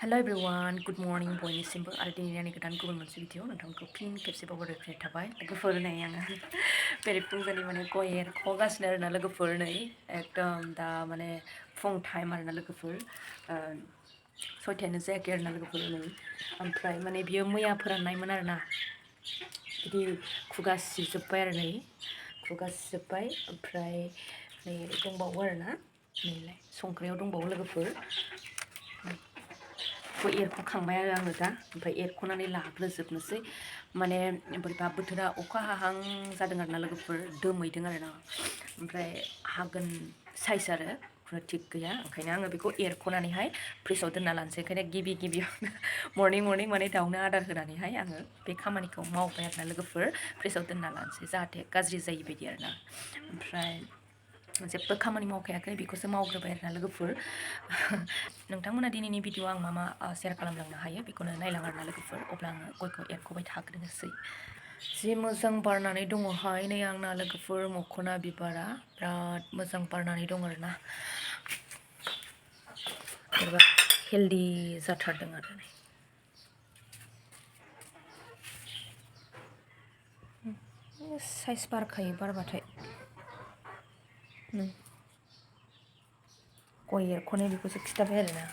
Hello everyone, good morning बयनिसिमबो आरो दिनै आंनि गोदान गुबुन मोनसे भिडिअ नोंथांखौ फिन खेबसेबाव बरायनाय थाबाय लोगोफोर नै आङो बेरे फुंजानि माने गय एरख'गासिनो आरोना लोगोफोर नै एकदम दा माने फुं टाइम आरोना लोगोफोर सयथायानो जायाखै आरोना लोगोफोर नै ओमफ्राय माने बियो मैया फोराननायमोन आरोना बिदि खुगा सिजोब्बाय आरो नै खुगा सिजोब्बाय ओमफ्राय नै दंबावो आरोना नैलाय संख्रियाव दंबावो लोगोफोर एरख'खांबाय आरो आङो दा ओमफ्राय एरख'नानै लाग्रोजोबनोसै माने बोरैबा बोथोरा अखा हाहां जादों आरोना लोगोफोर दोमैदों आरोना ओमफ्राय हागोन साइज आरो थिग गैया ओंखायनो आङो बेखौ एरख'नानैहाय फ्रिजआव दोनना लानोसै ओंखायनो गिबियावनो मर्निं माने दाउनो आदार होनानैहाय आङो बे खामानिखौ मावबाय आरोना लोगोफोर फ्रिजआव दोनना लानोसै जाहाथे गाज्रि जायै बायदि आरोना ओमफ्राय जेबो खामानि मावखायाखै बेखौसो मावग्रोबाय आरोना लोगोफोर नोंथांमोना दिनैनि भिडिअ आं मा शेयार खालामलांनो हायो बेखौनो नायलां आरोना लोगोफोर अब्ला आङो गयखौ एरख'बाय थाग्रोनोसै जि मोजां बारनानै दङहाय नै आंना लोगोफोर मख'ना बिबारा बिराद मोजां बारनानै दं आरोना एबा हेल्दि जाथारदों आरो नै साइज बारखायो बारबाथाय गय एरख'नाय बेखौसो खिथाबाय आरोना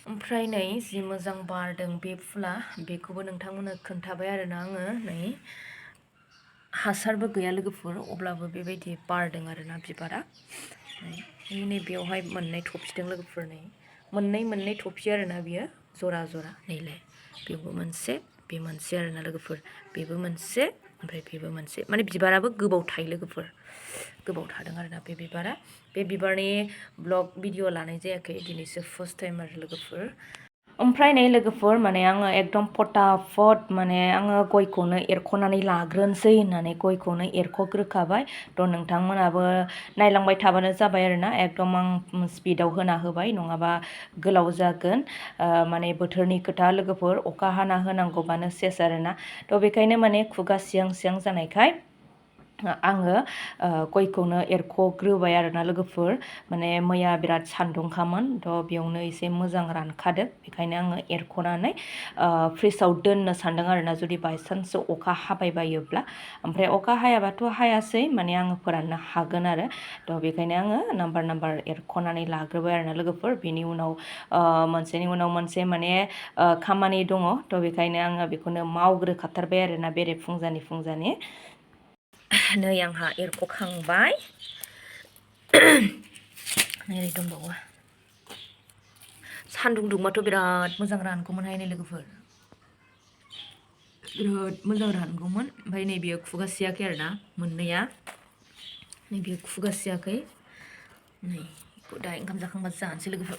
ओमफ्राय नै जि मोजां बारदों बे फुला बेखौबो नोंथांमोननो खोन्थाबाय आरोना आङो नै हासारबो गैया लोगोफोर अब्लाबो बेबायदि बारदों आरोना बिबारा नै बेयावहाय मोननै थफिदों लोगोफोर नै मोननै थफि आरोना बियो जरा नैलाय बेबो मोनसे बे मोनसे आरोना लोगोफोर बेबो मोनसे ओमफ्राय बेबो मोनसे माने बिबाराबो गोबाव थायो लोगोफोर गोबाव थादों आरोना बे बिबारा बे बिबारनि ब्लग भिडिअ लानाय जायाखै दिनैसो फार्स्ट टाइम आरो लोगोफोर ओमफ्राय नै लोगोफोर माने आङो एकदम फटाफट माने आङो गयखौनो एरख'नानै लाग्रोनोसै होननानै गयखौनो एरख'ग्रोखाबाय थ' नोंथांमोनाबो नायलांबाय थाबानो जाबाय आरोना एकदम आं स्पिडाव होना होबाय नङाबा गोलाव जागोन माने बोथोरनि खोथा लोगोफोर अखा हाना होनांगौबानो सेस आरोना थ' बेखायनो माने खुगा सियां जानायखाय आङो गयखौनो एरख'ग्रोबाय आरोना लोगोफोर माने मैया बिराद सान्दुंखामोन थ' बेयावनो एसे मोजां रानखादो बेखायनो आङो एरख'नानै फ्रिजआव दोननो सानदों आरोना जुदि बायसान्स अखा हाबाय बायोब्ला ओमफ्राय अखा हायाबाथ' हायासै माने आङो फोराननो हागोन आरो थ' बेखायनो आङो नाम्बार एरख'नानै लाग्रोबाय आरोना लोगोफोर बेनि उनाव मोनसेनि उनाव मोनसे माने खामानि दङ थ' बेखायनो आङो बेखौनो मावग्रोखाथारबाय आरोना बेरे फुंजानि नै आंहा एरख'खांबाय नै दंबावो सान्दुं दुंबाथ' बिराद मोजां रानगौमोनहाय नै लोगोफोर बिराद मोजां रानगौमोन ओमफ्राय नैबेयो खुगासियाखै आरोना मोननैया नैबेयो खुगासियाखै नै दा ओंखाम जाखांबा जानोसै लोगोफोर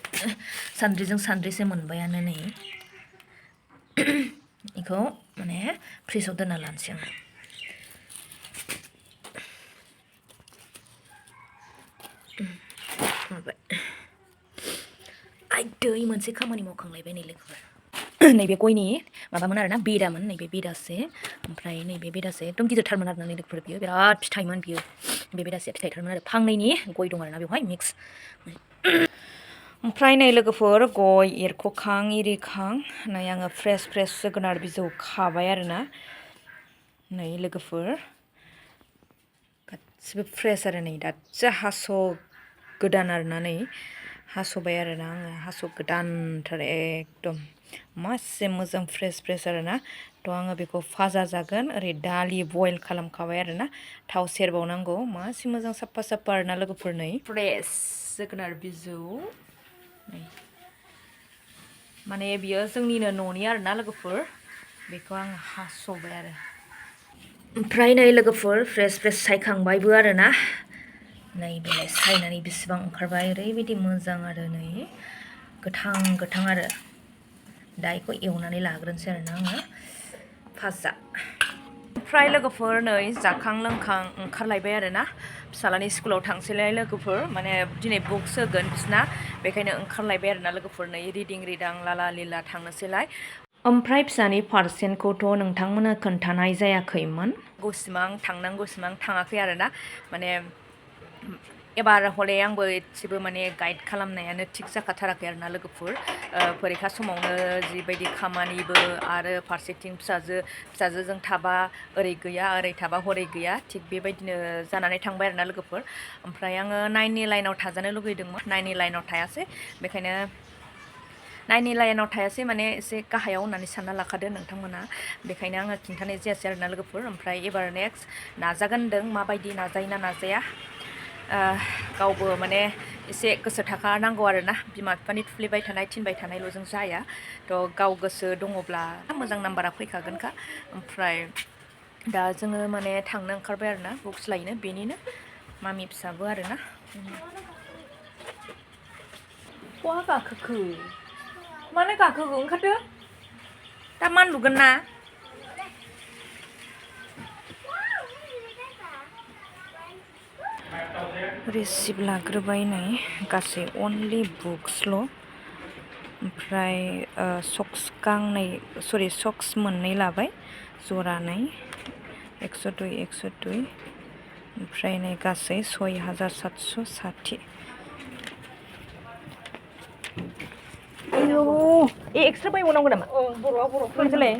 सान्द्रिसो मोनबायानो नै बेखौ माने फ्रिजआव दोनना लानोसै आङो दै मोनसे खामानि मावखांलायबाय नै लोगोफोर नैबे गयनि माबामोन आरोना बेदामोन नैबे बेदासे ओमफ्राय नैबे बेदासे एकदम गिदिरथारमोन आरोना लोगोफोर बियो बिराद फिथाइमोन बियो बे बेदासे फिथाइथारमोन आरो फांनैनि गय दं आरोना बेवहाय मिक्स ओमफ्राय नै लोगोफोर गय एरख'खां इरिखां नै आङो फ्रेस जोगोनार बिजौ खाबाय आरोना नै लोगोफोर गासिबो फ्रेस आरो नै दासो गोदान आरोना नै हास'बाय आरोना आङो हास' गोदानथार एकदम मासे मोजां फ्रेस आरोना थ' आङो बेखौ फाजा जागोन ओरै दालि बयल खालामखाबाय आरोना थाव सेरबावनांगौ मासे मोजां साफा आरोना लोगोफोर नै फ्रेस जोगोनार बिजौ नै माने बियो जोंनिनो न'नि आरोना लोगोफोर बेखौ आं हास'बाय आरो ओमफ्राय नै लोगोफोर फ्रेस सायखांबायबो आरोना नै बेलाय सायनानै बेसेबां ओंखारबाय ओरैबायदि मोजां आरो नै गोथां आरो दा बेखौ एवनानै लाग्रोनोसै आरोना आङो फाजा ओमफ्राय लोगोफोर नै जाखां लोंखां ओंखारलायबाय आरोना फिसालानि स्कुलाव थांसैलाय लोगोफोर माने दिनै बुक्स होगोन बिसिना बेखायनो ओंखारलायबाय आरोना लोगोफोर नै रिदिं रिदां लाला लिला थांनोसैलाय ओमफ्राय फिसानि पार्सेन्टखौथ' नोंथांमोननो खोन्थानाय जायाखैमोन थांनांगौसिम आं थाङाखै आरोना माने एबार हले आंबो एसेबो माने गाइड खालामनायानो थिग जाखाथाराखै आरोना लोगोफोर फरिखा समावनो जिबायदि खामानिबो आरो फारसेथिं फिसाजोजों थाबा ओरै गैया ओरै थाबा हरै गैया थिग बेबायदिनो जानानै थांबाय आरोना लोगोफोर ओमफ्राय आङो 9नि लाइनाव थाजानो लुगैदोंमोन 9नि लाइनाव थायासै बेखायनो 9नि लाइनाव थायासै माने एसे गाहायाव होननानै सानना लाखादो नोंथांमोना बेखायनो आङो खिन्थानाय जायासै आरोना लोगोफोर ओमफ्राय एबार नेक्स्ट नाजागोन होनदों माबायदि नाजायोना नाजाया गावबो माने एसे गोसो थाखा नांगौ आरोना बिमा बिफानि थुफ्लेबाय थानाय थिनबाय थानायल'जों जाया थ' गाव गोसो दङब्ला मोजां नाम्बारा फैखागोनखा ओमफ्राय दा जोङो माने थांनो ओंखारबाय आरोना बुक्स लायनो बेनिनो मामि फिसाबो आरोना बहा गाखोखो मानो गाखोखो ओंखारदो दा मानलुगोन ना रिसिभ लाग्रोबाय नै गासै अनलि बुक्सल' ओमफ्राय सक्स गांनै सरि सक्स मोननै लाबाय जरानै 102 102 ओमफ्राय नै गासै 6760 आयौ एक्सट्रा बायबावनांगौ नामा बर'आ मोनसेलाय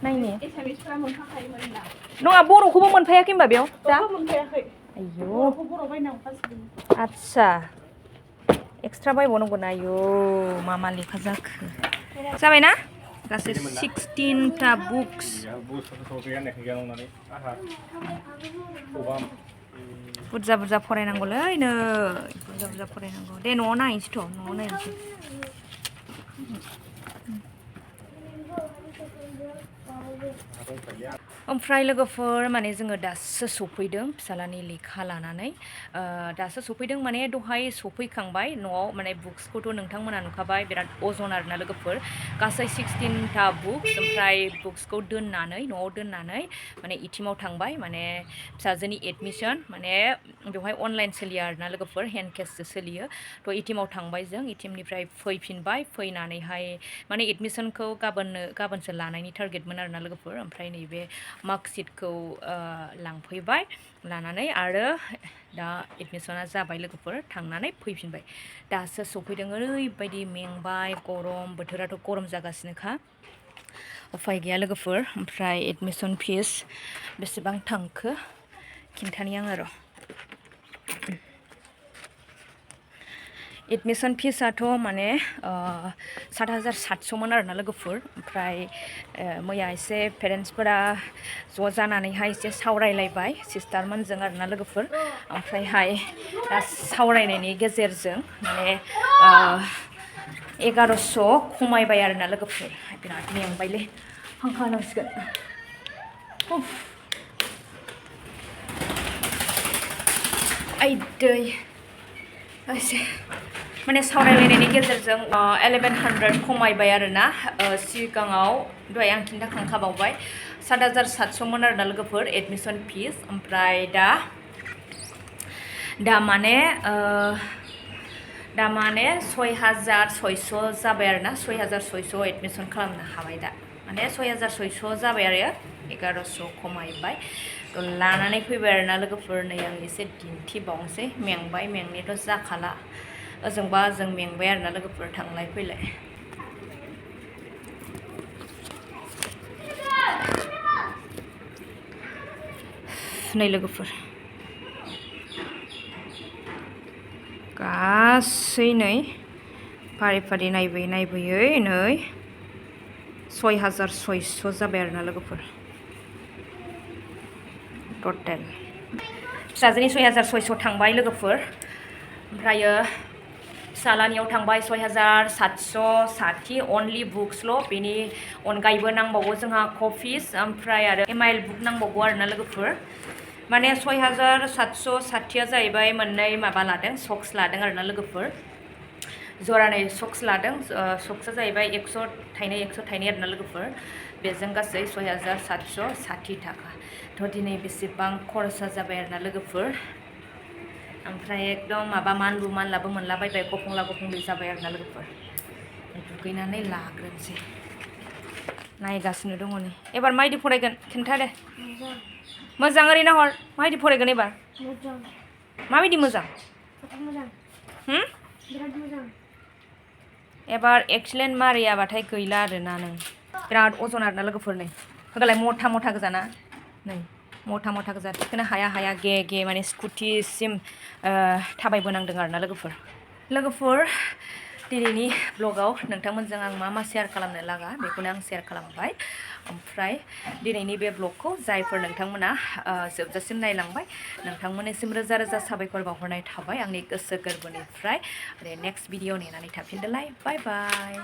नायनि एसामिसफ्रा मोनखाखायोमोन ना नङा बर'खौबो मोनफायाखै होनबा बेयाव दा मोनफायाखै आयौ बर' बायनांगौ आदसा एक्सट्रा बायबावनांगौ ना आयौ मा लेखा जाखो जाबायना गासै 16टा बुक्स बुरजा फरायनांगौलै नै बुरजा फरायनांगौ दे न'आव नायनोसैथ' न'आव नायनोसै ओमफ्राय लोगोफोर माने जोङो दासो सफैदों फिसालानि लेखा लानानै दासो सफैदों माने दहाय सफैखांबाय न'आव माने बुक्सखौथ' नोंथांमोना नुखाबाय बिराद अजन आरोना लोगोफोर गासै 16टा बुक्स ओमफ्राय बुक्सखौ दोननानै न'आव दोननानै माने इटिमाव थांबाय माने फिसाजोनि एडमिसन माने बेवहाय अनलाइन सोलियो आरोना लोगोफोर हेन्ड केससो सोलियो थ' इटिमाव थांबाय जों इटिमनिफ्राय फैफिनबाय फैनानैहाय माने एडमिसनखौ गाबोनसो लानायनि टारगेटमोन आरोना लोगोफोर ओमफ्राय नैबे मार्कशिटखौ लांफैबाय लानानै आरो दा एडमिसना जाबाय लोगोफोर थांनानै फैफिनबाय दासो सफैदों ओरैबायदि मेंबाय गरम बोथोराथ' गरम जागासिनोखा उफाय गैया लोगोफोर ओमफ्राय एडमिसन फिस बेसेबां थांखो खिन्थानि आङो र' एडमिसन फिसाथ' माने 7700मोन आरोना लोगोफोर ओमफ्राय मैया एसे पेरेन्टसफोरा ज' जानानैहाय एसे सावरायलायबाय सिस्टारमोनजों आरोना लोगोफोर ओमफ्रायहाय दा सावरायनायनि गेजेरजों माने 1100 खमायबाय आरोना लोगोफोर बिराद मेंबायलै हांखा होनांसिगोन आयदै एसे माने सावरायलायनायनि गेजेरजों 1100 खमायबाय आरोना सिगाङाव दहाय आं खिन्थाखांखाबावबाय 7700मोन आरोना लोगोफोर एडमिसन फिस ओमफ्राय दा माने 6600 जाबाय आरोना 6600 एडमिसन खालामनो हाबाय दा माने 6600 जाबाय आरो 1100 खमायबाय लानानै फैबाय आरोना लोगोफोर नै आं एसे दिन्थिबावनोसै मेंबाय मेंनायाथ' जाखाला ओजोंबा जों मेंबाय आरोना लोगोफोर थांलाय फैलाय नै लोगोफोर गासै नै फारि नायबोयै नै 6600 जाबाय आरोना लोगोफोर टटेल फिसाजोनि 6600 थांबाय लोगोफोर ओमफ्रायो फिसालानियाव थांबाय 6760 अनलि बुक्सल' बेनि अनगायैबो नांबावगौ जोंहा कपिस ओमफ्राय आरो एमाइल बुक नांबावगौ आरोना लोगोफोर माने 6760 जाहैबाय मोननै माबा लादों सक्स लादों आरोना लोगोफोर जरानै सक्स लादों सक्सआ जाहैबाय 100 थाइनै आरोना लोगोफोर बेजों गासै 6760 थाखा थ' दिनै बेसेबां खरसा जाबाय आरोना लोगोफोर ओमफ्राय एकदम माबा मानलाबो मोनलाबायबाय गफंला जाबाय आरोना लोगोफोर दुगैनानै लाग्रोनोसै नायगासिनो दङ नै एबार माबायदि फरायगोन खिन्था दे मोजां ओरैनो हर माबायदि फरायगोन एबार माबायदि मोजां एबार एक्सलेन्ट मारियाबाथाय गैला आरोना नों बिराद अजन आरोना लोगोफोर नै होगालाय मथा मथा गोजाना नै मथा मथा गोजा थिखोनो हाया गे गे माने स्कुटिसिम थाबायबोनांदों आरोना लोगोफोर दिनैनि ब्लगाव नोंथांमोनजों आं मा शेयार खालामनो लागा बेखौनो आं शेयार खालामबाय ओमफ्राय दिनैनि बे ब्लगखौ जायफोर नोंथांमोना जोबजासिम नायलांबाय नोंथांमोननिसिम रोजा रोजा साबायखर बावहरनाय थाबाय आंनि गोसो गोरबोनिफ्राय नेक्स्ट भिडिअ नेनानै थाफिनदोलाय बाय बाय